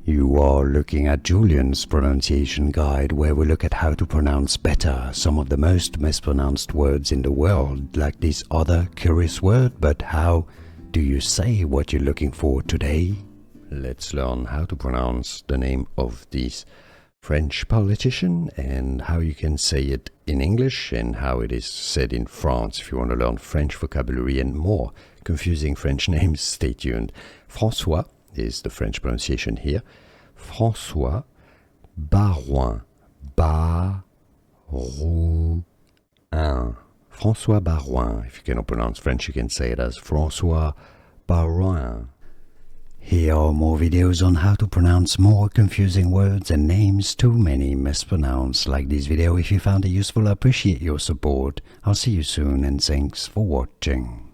You are looking at Julian's pronunciation guide, where we look at how to pronounce better some of the most mispronounced words in the world, like this other curious word. But how do you say what you're looking for today? Let's learn how to pronounce the name of this French politician and how you can say it in English and how it is said in France. If you want to learn French vocabulary and more confusing French names, stay tuned. François is the French pronunciation here. François Baroin. Baroin. François Baroin. If you cannot pronounce French, you can say it as François Baroin. Here are more videos on how to pronounce more confusing words and names too many mispronounced. Like this video if you found it useful. I appreciate your support. I'll see you soon and thanks for watching.